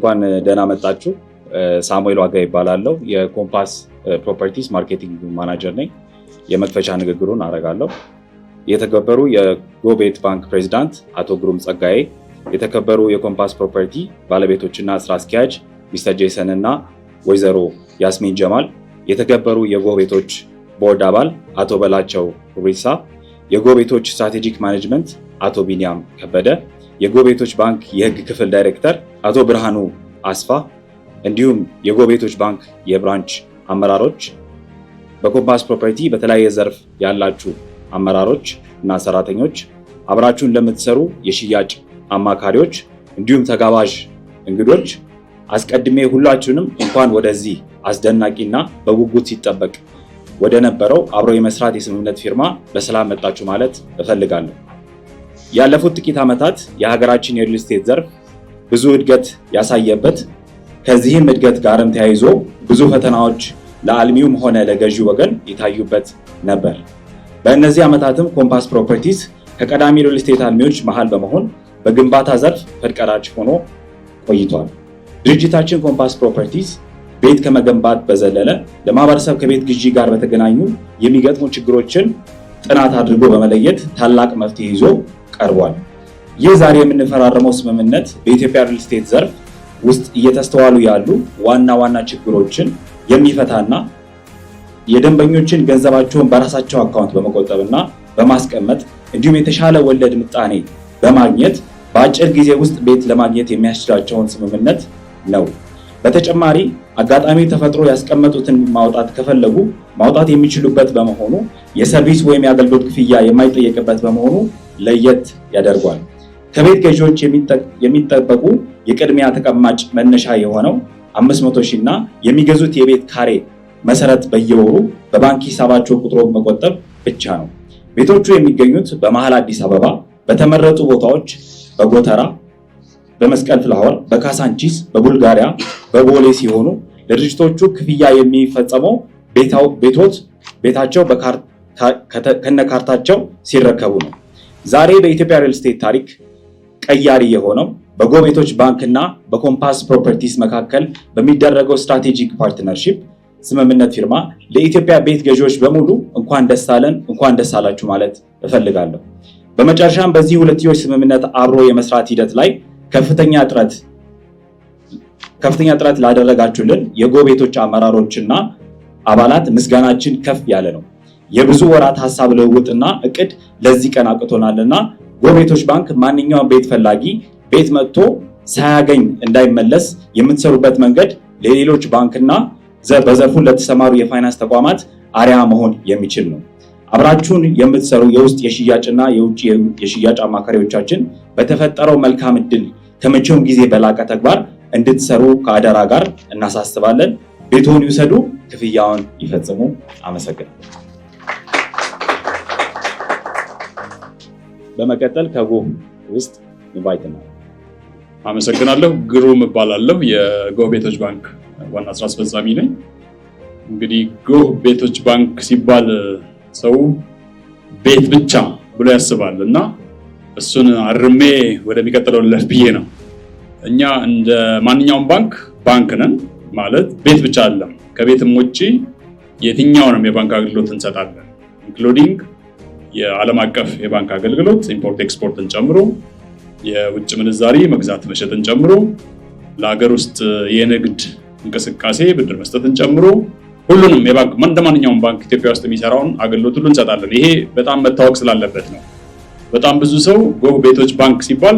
እንኳን ደህና መጣችሁ። ሳሙኤል ዋጋ ይባላለሁ። የኮምፓስ ፕሮፐርቲስ ማርኬቲንግ ማናጀር ነኝ። የመክፈቻ ንግግሩን አደርጋለሁ። የተከበሩ የጎቤት ባንክ ፕሬዚዳንት አቶ ግሩም ጸጋዬ፣ የተከበሩ የኮምፓስ ፕሮፐርቲ ባለቤቶችና ስራ አስኪያጅ ሚስተር ጄሰን እና ወይዘሮ ያስሚን ጀማል፣ የተከበሩ የጎቤቶች ቦርድ አባል አቶ በላቸው ሁሪሳ፣ የጎቤቶች ስትራቴጂክ ማኔጅመንት አቶ ቢኒያም ከበደ፣ የጎቤቶች ባንክ የህግ ክፍል ዳይሬክተር አቶ ብርሃኑ አስፋ፣ እንዲሁም የጎቤቶች ባንክ የብራንች አመራሮች፣ በኮምፓስ ፕሮፐርቲ በተለያየ ዘርፍ ያላችሁ አመራሮች እና ሰራተኞች፣ አብራችሁን ለምትሰሩ የሽያጭ አማካሪዎች፣ እንዲሁም ተጋባዥ እንግዶች፣ አስቀድሜ ሁላችሁንም እንኳን ወደዚህ አስደናቂና በጉጉት ሲጠበቅ ወደ ነበረው አብሮ የመስራት የስምምነት ፊርማ በሰላም መጣችሁ ማለት እፈልጋለሁ። ያለፉት ጥቂት ዓመታት የሀገራችን የሪል ስቴት ዘርፍ ብዙ እድገት ያሳየበት፣ ከዚህም እድገት ጋርም ተያይዞ ብዙ ፈተናዎች ለአልሚውም ሆነ ለገዢው ወገን የታዩበት ነበር። በእነዚህ ዓመታትም ኮምፓስ ፕሮፐርቲስ ከቀዳሚ ሪል ስቴት አልሚዎች መሃል በመሆን በግንባታ ዘርፍ ፈርቀዳጅ ሆኖ ቆይቷል። ድርጅታችን ኮምፓስ ፕሮፐርቲስ ቤት ከመገንባት በዘለለ ለማህበረሰብ ከቤት ግዢ ጋር በተገናኙ የሚገጥሙ ችግሮችን ጥናት አድርጎ በመለየት ታላቅ መፍትሄ ይዞ ቀርቧል። ይህ ዛሬ የምንፈራረመው ስምምነት በኢትዮጵያ ሪል ስቴት ዘርፍ ውስጥ እየተስተዋሉ ያሉ ዋና ዋና ችግሮችን የሚፈታና የደንበኞችን ገንዘባቸውን በራሳቸው አካውንት በመቆጠብና በማስቀመጥ እንዲሁም የተሻለ ወለድ ምጣኔ በማግኘት በአጭር ጊዜ ውስጥ ቤት ለማግኘት የሚያስችላቸውን ስምምነት ነው። በተጨማሪ አጋጣሚ ተፈጥሮ ያስቀመጡትን ማውጣት ከፈለጉ ማውጣት የሚችሉበት በመሆኑ የሰርቪስ ወይም የአገልግሎት ክፍያ የማይጠየቅበት በመሆኑ ለየት ያደርጓል። ከቤት ገዢዎች የሚጠበቁ የቅድሚያ ተቀማጭ መነሻ የሆነው 500,000 እና የሚገዙት የቤት ካሬ መሰረት በየወሩ በባንክ ሂሳባቸው ቁጥሮ መቆጠብ ብቻ ነው። ቤቶቹ የሚገኙት በመሃል አዲስ አበባ በተመረጡ ቦታዎች በጎተራ፣ በመስቀል ፍላወር፣ በካሳንቺስ፣ በቡልጋሪያ፣ በቦሌ ሲሆኑ ለድርጅቶቹ ክፍያ የሚፈጸመው ቤታቸው ከነካርታቸው ሲረከቡ ነው። ዛሬ በኢትዮጵያ ሪል ስቴት ታሪክ ቀያሪ የሆነው በጎቤቶች ባንክ እና በኮምፓስ ፕሮፐርቲስ መካከል በሚደረገው ስትራቴጂክ ፓርትነርሺፕ ስምምነት ፊርማ ለኢትዮጵያ ቤት ገዢዎች በሙሉ እንኳን ደስ አለን፣ እንኳን ደስ አላችሁ ማለት እፈልጋለሁ። በመጨረሻም በዚህ ሁለትዮሽ ስምምነት አብሮ የመስራት ሂደት ላይ ከፍተኛ ጥረት ላደረጋችሁልን የጎቤቶች አመራሮችና አባላት ምስጋናችን ከፍ ያለ ነው። የብዙ ወራት ሀሳብ ልውውጥና እቅድ ለዚህ ቀን አቅቶናልና ጎቤቶች ባንክ ማንኛውም ቤት ፈላጊ ቤት መጥቶ ሳያገኝ እንዳይመለስ የምትሰሩበት መንገድ ለሌሎች ባንክና በዘርፉ ለተሰማሩ የፋይናንስ ተቋማት አርአያ መሆን የሚችል ነው። አብራችሁን የምትሰሩ የውስጥ የሽያጭና የውጭ የሽያጭ አማካሪዎቻችን በተፈጠረው መልካም እድል ከመቼውም ጊዜ በላቀ ተግባር እንድትሰሩ ከአደራ ጋር እናሳስባለን። ቤትዎን ይውሰዱ፣ ክፍያውን ይፈጽሙ። አመሰግናለሁ። በመቀጠል ከጎህ ውስጥ ኢንቫይት ነው። አመሰግናለሁ። ግሩም እባላለሁ። የጎቤቶች ባንክ ዋና ስራ አስፈጻሚ ነኝ። እንግዲህ ጎቤቶች ባንክ ሲባል ሰው ቤት ብቻ ብሎ ያስባል እና እሱን አርሜ ወደሚቀጥለው ልለፍ ብዬ ነው። እኛ እንደ ማንኛውም ባንክ ነን ማለት ቤት ብቻ አይደለም። ከቤትም ውጪ የትኛውንም የባንክ አገልግሎት እንሰጣለን ኢንክሉዲንግ የዓለም አቀፍ የባንክ አገልግሎት ኢምፖርት ኤክስፖርትን ጨምሮ የውጭ ምንዛሪ መግዛት መሸጥን ጨምሮ ለሀገር ውስጥ የንግድ እንቅስቃሴ ብድር መስጠትን ጨምሮ ሁሉንም የባንክ እንደማንኛውም ባንክ ኢትዮጵያ ውስጥ የሚሰራውን አገልግሎት ሁሉ እንሰጣለን። ይሄ በጣም መታወቅ ስላለበት ነው። በጣም ብዙ ሰው ጎቤቶች ባንክ ሲባል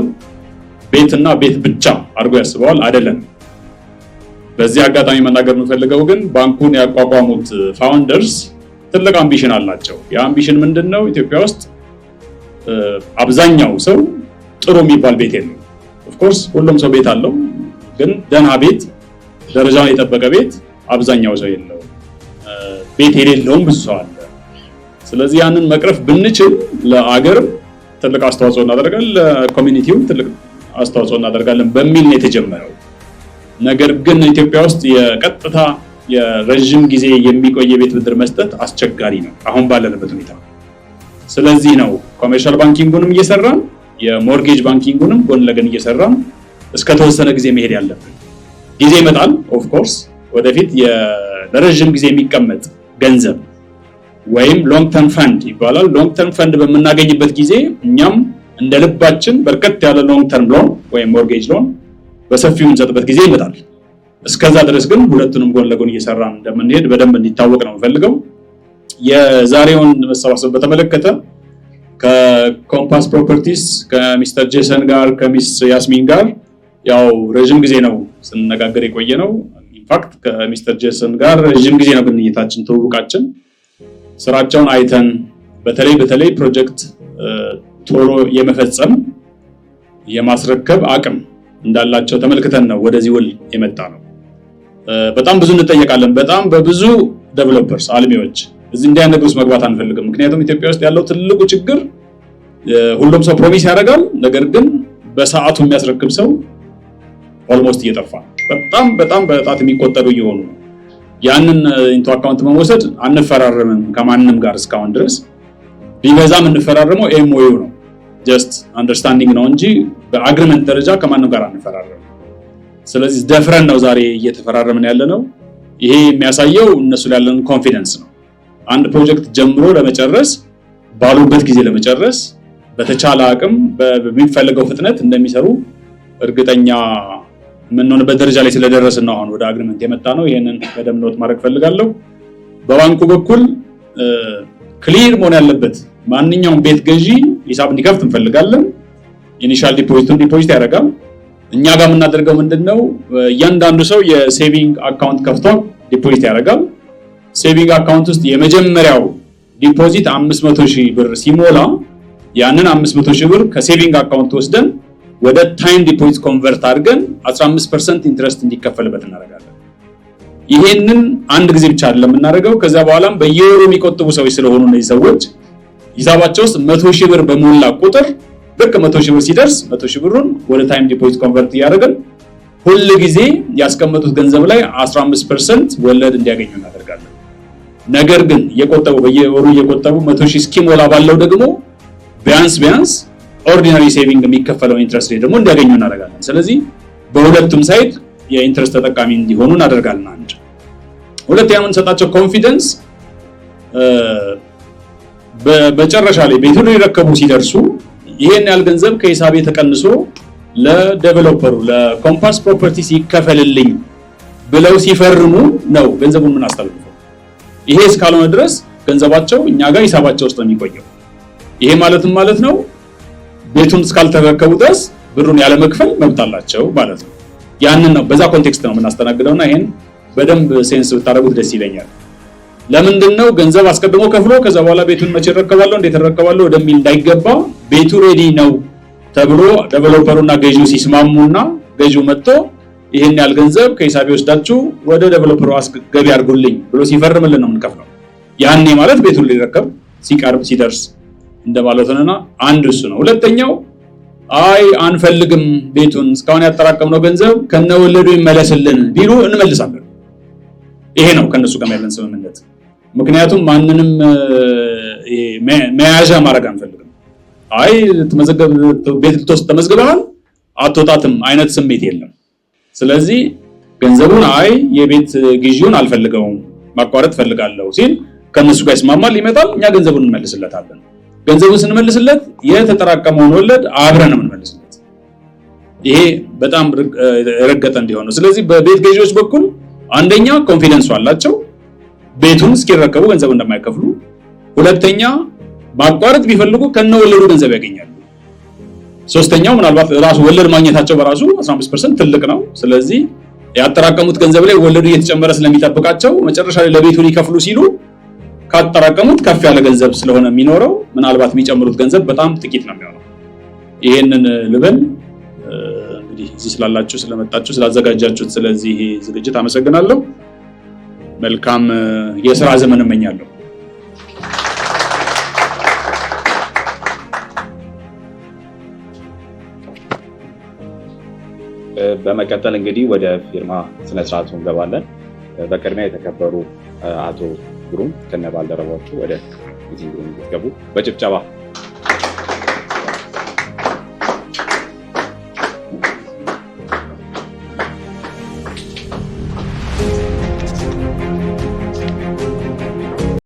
ቤትና ቤት ብቻ አድርጎ ያስበዋል። አይደለም። በዚህ አጋጣሚ መናገር የምፈልገው ግን ባንኩን ያቋቋሙት ፋውንደርስ ትልቅ አምቢሽን አላቸው። የአምቢሽን ምንድነው? ኢትዮጵያ ውስጥ አብዛኛው ሰው ጥሩ የሚባል ቤት የለው። ኦፍ ኮርስ ሁሉም ሰው ቤት አለው፣ ግን ደህና ቤት፣ ደረጃውን የጠበቀ ቤት አብዛኛው ሰው የለው። ቤት የሌለውም ብዙ ሰው አለ። ስለዚህ ያንን መቅረፍ ብንችል ለአገርም ትልቅ አስተዋጽኦ እናደርጋለን፣ ለኮሚኒቲውም ትልቅ አስተዋጽኦ እናደርጋለን በሚል ነው የተጀመረው። ነገር ግን ኢትዮጵያ ውስጥ የቀጥታ የረጅም ጊዜ የሚቆይ የቤት ብድር መስጠት አስቸጋሪ ነው አሁን ባለንበት ሁኔታ። ስለዚህ ነው ኮሜርሻል ባንኪንጉንም እየሰራን የሞርጌጅ ባንኪንጉንም ጎን ለጎን እየሰራን እስከ ተወሰነ ጊዜ መሄድ ያለብን። ጊዜ ይመጣል ኦፍ ኮርስ ወደፊት ለረጅም ጊዜ የሚቀመጥ ገንዘብ ወይም ሎንግ ተርም ፈንድ ይባላል። ሎንግ ተርም ፈንድ በመናገኝበት ጊዜ እኛም እንደ ልባችን በርከት ያለ ሎንግ ተርም ሎን ወይም ሞርጌጅ ሎን በሰፊው እንሰጥበት ጊዜ ይመጣል። እስከዛ ድረስ ግን ሁለቱንም ጎን ለጎን እየሰራን እንደምንሄድ በደንብ እንዲታወቅ ነው የምፈልገው። የዛሬውን መሰባሰብ በተመለከተ ከኮምፓስ ፕሮፐርቲስ ከሚስተር ጄሰን ጋር ከሚስ ያስሚን ጋር ያው ረጅም ጊዜ ነው ስንነጋገር የቆየ ነው። ኢንፋክት ከሚስተር ጄሰን ጋር ረጅም ጊዜ ነው ግንኙነታችን ተውቃችን ስራቸውን አይተን በተለይ ፕሮጀክት ቶሎ የመፈጸም የማስረከብ አቅም እንዳላቸው ተመልክተን ነው ወደዚህ ውል የመጣ ነው። በጣም ብዙ እንጠየቃለን። በጣም በብዙ ዴቨሎፐርስ አልሚዎች እዚህ እንዲያ ነገር ውስጥ መግባት አንፈልግም። ምክንያቱም ኢትዮጵያ ውስጥ ያለው ትልቁ ችግር ሁሉም ሰው ፕሮሚስ ያደርጋል፣ ነገር ግን በሰዓቱ የሚያስረክብ ሰው ኦልሞስት እየጠፋ በጣም በጣት የሚቆጠሩ እየሆኑ ነው። ያንን ኢንቱ አካውንት መወሰድ አንፈራረምም ከማንም ጋር እስካሁን ድረስ ቢበዛም እንፈራረመው ኤምኦዩ ነው ጀስት አንደርስታንዲንግ ነው እንጂ በአግሪመንት ደረጃ ከማንም ጋር አንፈራረም። ስለዚህ ደፍረን ነው ዛሬ እየተፈራረምን ያለ ነው። ይሄ የሚያሳየው እነሱ ላይ ያለን ኮንፊደንስ ነው። አንድ ፕሮጀክት ጀምሮ ለመጨረስ ባሉበት ጊዜ ለመጨረስ በተቻለ አቅም በሚፈልገው ፍጥነት እንደሚሰሩ እርግጠኛ የምንሆንበት ደረጃ ላይ ስለደረስን ነው አሁን ወደ አግሪመንት የመጣ ነው። ይሄንን በደንብ ኖት ማድረግ ፈልጋለሁ። በባንኩ በኩል ክሊር መሆን ያለበት ማንኛውም ቤት ገዢ ሂሳብ እንዲከፍት እንፈልጋለን። ኢኒሻል ዲፖዚት ያደርጋል። እኛ ጋር የምናደርገው ምንድነው እያንዳንዱ ሰው የሴቪንግ አካውንት ከፍቶ ዲፖዚት ያደርጋል። ሴቪንግ አካውንት ውስጥ የመጀመሪያው ዲፖዚት 500,000 ብር ሲሞላ ያንን 500,000 ብር ከሴቪንግ አካውንት ወስደን ወደ ታይም ዲፖዚት ኮንቨርት አድርገን 15% ኢንትረስት እንዲከፈልበት እናደርጋለን። ይሄንን አንድ ጊዜ ብቻ አይደለም የምናደርገው። ከዛ በኋላም በየወሩ የሚቆጥቡ ሰዎች ስለሆኑ እነዚህ ሰዎች ሂሳባቸው ውስጥ 100,000 ብር በሞላ ቁጥር ልክ 100,000 ብር ሲደርስ 100,000 ብሩን ወደ ታይም ዲፖዚት ኮንቨርት እያደረግን ሁሉ ጊዜ ያስቀመጡት ገንዘብ ላይ 15% ወለድ እንዲያገኙ እናደርጋለን። ነገር ግን የቆጠቡ በየወሩ የቆጠቡ 100,000 እስኪሞላ ባለው ደግሞ ቢያንስ ኦርዲናሪ ሴቪንግ የሚከፈለው ኢንትረስት ሬት ደግሞ እንዲያገኙ እናደርጋለን። ስለዚህ በሁለቱም ሳይድ የኢንትረስት ተጠቃሚ እንዲሆኑ እናደርጋለን። አንድ ሁለተኛ የምንሰጣቸው ኮንፊደንስ በመጨረሻ ላይ ቤቱን ሊረከቡ ሲደርሱ ይሄን ያህል ገንዘብ ከሂሳቤ ተቀንሶ ለዴቨሎፐሩ ለኮምፓስ ፕሮፐርቲስ ይከፈልልኝ ብለው ሲፈርሙ ነው ገንዘቡን የምናስተላልፈው። ይሄ እስካልሆነ ድረስ ገንዘባቸው እኛ ጋር ሂሳባቸው ውስጥ ነው የሚቆየው። ይሄ ማለት ነው ቤቱን እስካልተረከቡ ድረስ ብሩን ያለ መክፈል መብት አላቸው ማለት ነው። ያንን ነው በዛ ኮንቴክስት ነው የምናስተናግደውና ይሄን በደንብ ሴንስ ብታደርጉት ደስ ይለኛል። ለምንድነው ገንዘብ አስቀድሞ ከፍሎ ከዛ በኋላ ቤቱን መቼ ረከባለሁ እንዴት ረከባለሁ ወደሚል እንዳይገባ ቤቱ ሬዲ ነው ተብሎ ዴቨሎፐሩና ገዢው ሲስማሙና ገዢው መጥቶ ይሄን ያህል ገንዘብ ከሂሳቤ ወስዳችሁ ወደ ዴቨሎፐሩ ገቢ አድርጉልኝ ብሎ ሲፈርምልን ነው የምንከፍለው። ያኔ ማለት ቤቱን ሊረከብ ሲቀርብ ሲደርስ እንደማለት ነውና አንድ እሱ ነው። ሁለተኛው አይ አንፈልግም ቤቱን እስካሁን ያጠራቀምነው ገንዘብ ከነወለዱ ይመለስልን ቢሉ እንመልሳለን። ይሄ ነው ከነሱ ጋር ያለን ስምምነት። ምክንያቱም ማንንም መያዣ ማድረግ አንፈልግም። አይ ቤት ልትወስድ ተመዝግበሃል አትወጣትም አይነት ስሜት የለም። ስለዚህ ገንዘቡን አይ የቤት ግዢውን አልፈልገውም ማቋረጥ ፈልጋለሁ ሲል ከነሱ ጋር ይስማማል፣ ይመጣል፣ እኛ ገንዘቡን እንመልስለታለን። ገንዘቡን ስንመልስለት የተጠራቀመውን ወለድ አብረን እንመልስለት። ይሄ በጣም ረገጠ እንዲሆን ነው። ስለዚህ በቤት ገዢዎች በኩል አንደኛ ኮንፊደንስ አላቸው ቤቱን እስኪረከቡ ገንዘብ እንደማይከፍሉ፣ ሁለተኛ ማቋረጥ ቢፈልጉ ከነወለዱ ገንዘብ ያገኛሉ። ሶስተኛው ምናልባት ራሱ ወለድ ማግኘታቸው በራሱ 15% ትልቅ ነው። ስለዚህ ያጠራቀሙት ገንዘብ ላይ ወለዱ እየተጨመረ ስለሚጠብቃቸው መጨረሻ ላይ ለቤቱ ሊከፍሉ ሲሉ ካጠራቀሙት ከፍ ያለ ገንዘብ ስለሆነ የሚኖረው ምናልባት የሚጨምሩት ገንዘብ በጣም ጥቂት ነው የሚሆነው። ይሄንን ልበል እንግዲህ እዚህ ስላላችሁ ስለመጣችሁ ስላዘጋጃችሁት ስለዚህ ዝግጅት አመሰግናለሁ። መልካም የሥራ ዘመን እመኛለሁ። በመቀጠል እንግዲህ ወደ ፊርማ ስነስርዓቱ እንገባለን። በቅድሚያ የተከበሩ አቶ ግሩም ከነባልደረባችሁ ወደ ሚቲንግ ሩም እንድትገቡ በጭብጨባ